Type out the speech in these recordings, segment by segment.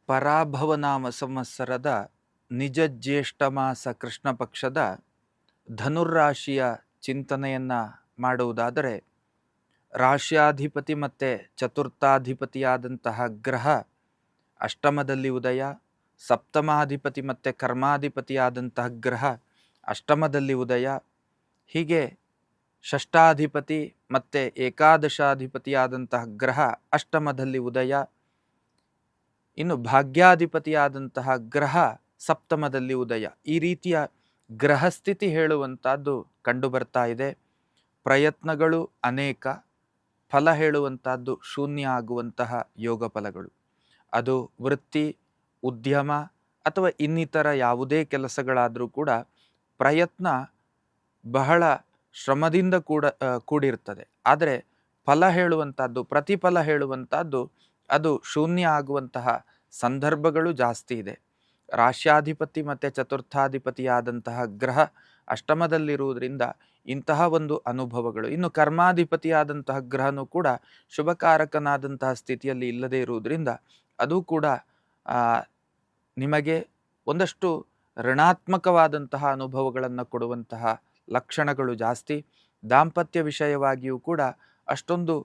ಪರಾಭವನಾಮ ಸಂವತ್ಸರದ ನಿಜ ಜ್ಯೇಷ್ಠ ಮಾಸ ಕೃಷ್ಣ ಪಕ್ಷದ ಧನುರ್ರಾಶಿಯ ಚಿಂತನೆಯನ್ನು ಮಾಡುವುದಾದರೆ, ರಾಶ್ಯಾಧಿಪತಿ ಮತ್ತು ಚತುರ್ಥಾಧಿಪತಿಯಾದಂತಹ ಗ್ರಹ ಅಷ್ಟಮದಲ್ಲಿ ಉದಯ, ಸಪ್ತಮಾಧಿಪತಿ ಮತ್ತು ಕರ್ಮಾಧಿಪತಿಯಾದಂತಹ ಗ್ರಹ ಅಷ್ಟಮದಲ್ಲಿ ಉದಯ, ಹೀಗೆ ಷಷ್ಠಾಧಿಪತಿ ಮತ್ತು ಏಕಾದಶಾಧಿಪತಿಯಾದಂತಹ ಗ್ರಹ ಅಷ್ಟಮದಲ್ಲಿ ಉದಯ, ಇನ್ನು ಭಾಗ್ಯಾಧಿಪತಿಯಾದಂತಹ ಗ್ರಹ ಸಪ್ತಮದಲ್ಲಿ ಉದಯ. ಈ ರೀತಿಯ ಗ್ರಹಸ್ಥಿತಿ ಹೇಳುವಂಥದ್ದು ಕಂಡು ಬರ್ತಾ ಇದೆ. ಪ್ರಯತ್ನಗಳು ಅನೇಕ, ಫಲ ಹೇಳುವಂಥದ್ದು ಶೂನ್ಯ ಆಗುವಂತಹ ಯೋಗ ಫಲಗಳು. ಅದು ವೃತ್ತಿ, ಉದ್ಯಮ ಅಥವಾ ಇನ್ನಿತರ ಯಾವುದೇ ಕೆಲಸಗಳಾದರೂ ಕೂಡ ಪ್ರಯತ್ನ ಬಹಳ ಶ್ರಮದಿಂದ ಕೂಡಿರ್ತದೆ. ಆದರೆ ಫಲ ಹೇಳುವಂಥದ್ದು, ಪ್ರತಿಫಲ ಹೇಳುವಂಥದ್ದು ಅದು ಶೂನ್ಯ ಆಗುವಂತಹ ಸಂದರ್ಭಗಳು ಜಾಸ್ತಿ ಇದೆ. ರಾಶ್ಯಾಧಿಪತಿ ಮತ್ತು ಚತುರ್ಥಾಧಿಪತಿಯಾದಂತಹ ಗ್ರಹ ಅಷ್ಟಮದಲ್ಲಿರುವುದರಿಂದ ಇಂತಹ ಒಂದು ಅನುಭವಗಳು. ಇನ್ನು ಕರ್ಮಾಧಿಪತಿಯಾದಂತಹ ಗ್ರಹನೂ ಕೂಡ ಶುಭಕಾರಕನಾದಂತಹ ಸ್ಥಿತಿಯಲ್ಲಿ ಇಲ್ಲದೇ ಇರುವುದರಿಂದ ಅದು ಕೂಡ ನಿಮಗೆ ಒಂದಷ್ಟು ಋಣಾತ್ಮಕವಾದಂತಹ ಅನುಭವಗಳನ್ನು ಕೊಡುವಂತಹ ಲಕ್ಷಣಗಳು ಜಾಸ್ತಿ. ದಾಂಪತ್ಯ ವಿಷಯವಾಗಿಯೂ ಕೂಡ ಅಷ್ಟೊಂದು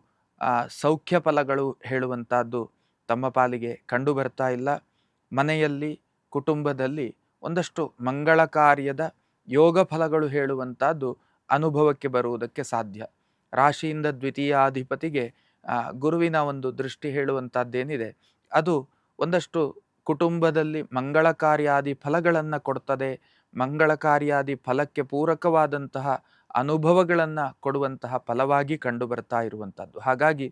ಸೌಖ್ಯ ಫಲಗಳು ಹೇಳುವಂಥದ್ದು ತಮ್ಮ ಪಾಲಿಗೆ ಕಂಡು ಬರ್ತಾ ಇಲ್ಲ. ಮನೆಯಲ್ಲಿ, ಕುಟುಂಬದಲ್ಲಿ ಒಂದಷ್ಟು ಮಂಗಳ ಕಾರ್ಯದ ಯೋಗ ಫಲಗಳು ಹೇಳುವಂಥದ್ದು ಅನುಭವಕ್ಕೆ ಬರುವುದಕ್ಕೆ ಸಾಧ್ಯ. ರಾಶಿಯಿಂದ ದ್ವಿತೀಯಾಧಿಪತಿಗೆ ಗುರುವಿನ ಒಂದು ದೃಷ್ಟಿ ಹೇಳುವಂಥದ್ದೇನಿದೆ, ಅದು ಒಂದಷ್ಟು ಕುಟುಂಬದಲ್ಲಿ ಮಂಗಳ ಕಾರ್ಯಾದಿ ಫಲಗಳನ್ನು ಕೊಡ್ತದೆ. ಮಂಗಳ ಕಾರ್ಯಾದಿ ಫಲಕ್ಕೆ ಪೂರಕವಾದಂತಹ ಅನುಭವಗಳನ್ನು ಕೊಡುವಂತಹ ಫಲವಾಗಿ ಕಂಡು ಬರ್ತಾ ಇರುವಂಥದ್ದು. ಹಾಗಾಗಿ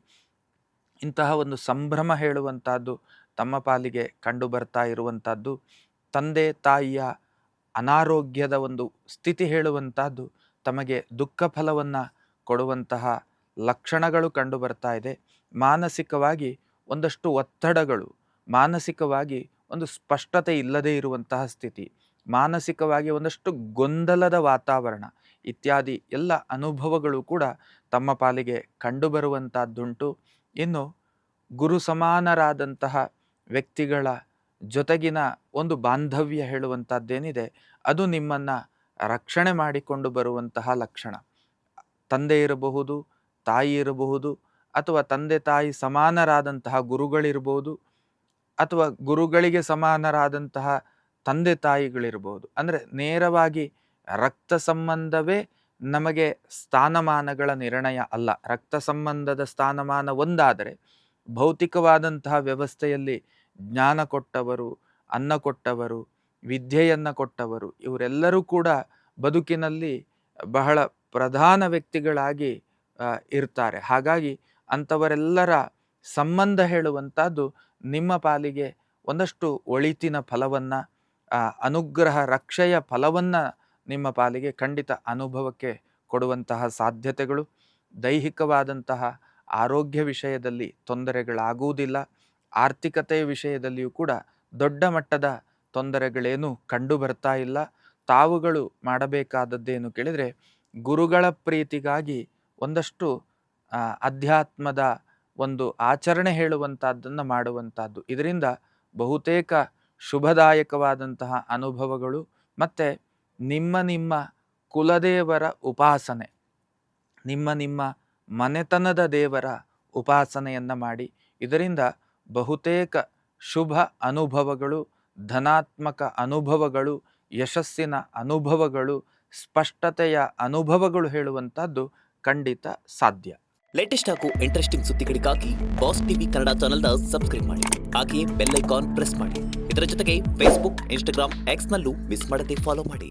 ಇಂತಹ ಒಂದು ಸಂಭ್ರಮ ಹೇಳುವಂಥದ್ದು ತಮ್ಮ ಪಾಲಿಗೆ ಕಂಡು ಬರ್ತಾ ಇರುವಂಥದ್ದು. ತಂದೆ ತಾಯಿಯ ಅನಾರೋಗ್ಯದ ಒಂದು ಸ್ಥಿತಿ ಹೇಳುವಂಥದ್ದು ತಮಗೆ ದುಃಖ ಫಲವನ್ನು ಕೊಡುವಂತಹ ಲಕ್ಷಣಗಳು ಕಂಡು ಬರ್ತಾ ಇದೆ. ಮಾನಸಿಕವಾಗಿ ಒಂದಷ್ಟು ಒತ್ತಡಗಳು, ಮಾನಸಿಕವಾಗಿ ಒಂದು ಸ್ಪಷ್ಟತೆ ಇಲ್ಲದೇ ಇರುವಂತಹ ಸ್ಥಿತಿ, ಮಾನಸಿಕವಾಗಿ ಒಂದಷ್ಟು ಗೊಂದಲದ ವಾತಾವರಣ ಇತ್ಯಾದಿ ಎಲ್ಲ ಅನುಭವಗಳು ಕೂಡ ತಮ್ಮ ಪಾಲಿಗೆ ಕಂಡುಬರುವಂಥದ್ದುಂಟು. ಇನ್ನು ಗುರು ಸಮಾನರಾದಂತಹ ವ್ಯಕ್ತಿಗಳ ಜೊತೆಗಿನ ಒಂದು ಬಾಂಧವ್ಯ ಹೇಳುವಂಥದ್ದೇನಿದೆ, ಅದು ನಿಮ್ಮನ್ನು ರಕ್ಷಣೆ ಮಾಡಿಕೊಂಡು ಬರುವಂತಹ ಲಕ್ಷಣ. ತಂದೆ ಇರಬಹುದು, ತಾಯಿ ಇರಬಹುದು, ಅಥವಾ ತಂದೆ ತಾಯಿ ಸಮಾನರಾದಂತಹ ಗುರುಗಳಿರ್ಬೋದು, ಅಥವಾ ಗುರುಗಳಿಗೆ ಸಮಾನರಾದಂತಹ ತಂದೆ ತಾಯಿಗಳಿರ್ಬೋದು. ಅಂದರೆ ನೇರವಾಗಿ ರಕ್ತ ಸಂಬಂಧವೇ ನಮಗೆ ಸ್ಥಾನಮಾನಗಳ ನಿರ್ಣಯ ಅಲ್ಲ. ರಕ್ತ ಸಂಬಂಧದ ಸ್ಥಾನಮಾನ ಒಂದಾದರೆ, ಭೌತಿಕವಾದಂತಹ ವ್ಯವಸ್ಥೆಯಲ್ಲಿ ಜ್ಞಾನ ಕೊಟ್ಟವರು, ಅನ್ನ ಕೊಟ್ಟವರು, ವಿದ್ಯೆಯನ್ನು ಕೊಟ್ಟವರು, ಇವರೆಲ್ಲರೂ ಕೂಡ ಬದುಕಿನಲ್ಲಿ ಬಹಳ ಪ್ರಧಾನ ವ್ಯಕ್ತಿಗಳಾಗಿ ಇರ್ತಾರೆ. ಹಾಗಾಗಿ ಅಂಥವರೆಲ್ಲರ ಸಂಬಂಧ ಹೇಳುವಂಥದ್ದು ನಿಮ್ಮ ಪಾಲಿಗೆ ಒಂದಷ್ಟು ಒಳಿತಿನ ಫಲವನ್ನು, ಅನುಗ್ರಹ ರಕ್ಷೆಯ ಫಲವನ್ನು ನಿಮ್ಮ ಪಾಲಿಗೆ ಖಂಡಿತ ಅನುಭವಕ್ಕೆ ಕೊಡುವಂತಹ ಸಾಧ್ಯತೆಗಳು. ದೈಹಿಕವಾದಂತಹ ಆರೋಗ್ಯ ವಿಷಯದಲ್ಲಿ ತೊಂದರೆಗಳಾಗುವುದಿಲ್ಲ. ಆರ್ಥಿಕತೆಯ ವಿಷಯದಲ್ಲಿಯೂ ಕೂಡ ದೊಡ್ಡ ಮಟ್ಟದ ತೊಂದರೆಗಳೇನು ಕಂಡು ಬರ್ತಾ ಇಲ್ಲ. ತಾವುಗಳು ಮಾಡಬೇಕಾದದ್ದೇನು ಕೇಳಿದರೆ, ಗುರುಗಳ ಪ್ರೀತಿಗಾಗಿ ಒಂದಷ್ಟು ಅಧ್ಯಾತ್ಮದ ಒಂದು ಆಚರಣೆ ಹೇಳುವಂಥದ್ದನ್ನು ಮಾಡುವಂಥದ್ದು. ಇದರಿಂದ ಬಹುತೇಕ ಶುಭದಾಯಕವಾದಂತಹ ಅನುಭವಗಳು ಮತ್ತು ನಿಮ್ಮ ಕುಲದೇವರ ಉಪಾಸನೆ, ನಿಮ್ಮ ಮನೆತನದ ದೇವರ ಉಪಾಸನೆಯನ್ನು ಮಾಡಿ. ಇದರಿಂದ ಬಹುತೇಕ ಶುಭ ಅನುಭವಗಳು, ಧನಾತ್ಮಕ ಅನುಭವಗಳು, ಯಶಸ್ಸಿನ ಅನುಭವಗಳು, ಸ್ಪಷ್ಟತೆಯ ಅನುಭವಗಳು ಹೇಳುವಂಥದ್ದು ಖಂಡಿತ ಸಾಧ್ಯ. ಲೇಟೆಸ್ಟ್ ಹಾಗೂ ಇಂಟ್ರೆಸ್ಟಿಂಗ್ ಸುದ್ದಿಗಳಿಗಾಗಿ ಬಾಸ್ ಟಿವಿ ಕನ್ನಡ ಚಾನೆಲ್ನ ಸಬ್ಸ್ಕ್ರೈಬ್ ಮಾಡಿ. ಹಾಗೆಯೇ ಬೆಲ್ ಐಕಾನ್ ಪ್ರೆಸ್ ಮಾಡಿ. ಇದರ ಜೊತೆಗೆ ಫೇಸ್ಬುಕ್, ಇನ್ಸ್ಟಾಗ್ರಾಮ್, ಎಕ್ಸ್ನಲ್ಲೂ ಮಿಸ್ ಮಾಡದೆ ಫಾಲೋ ಮಾಡಿ.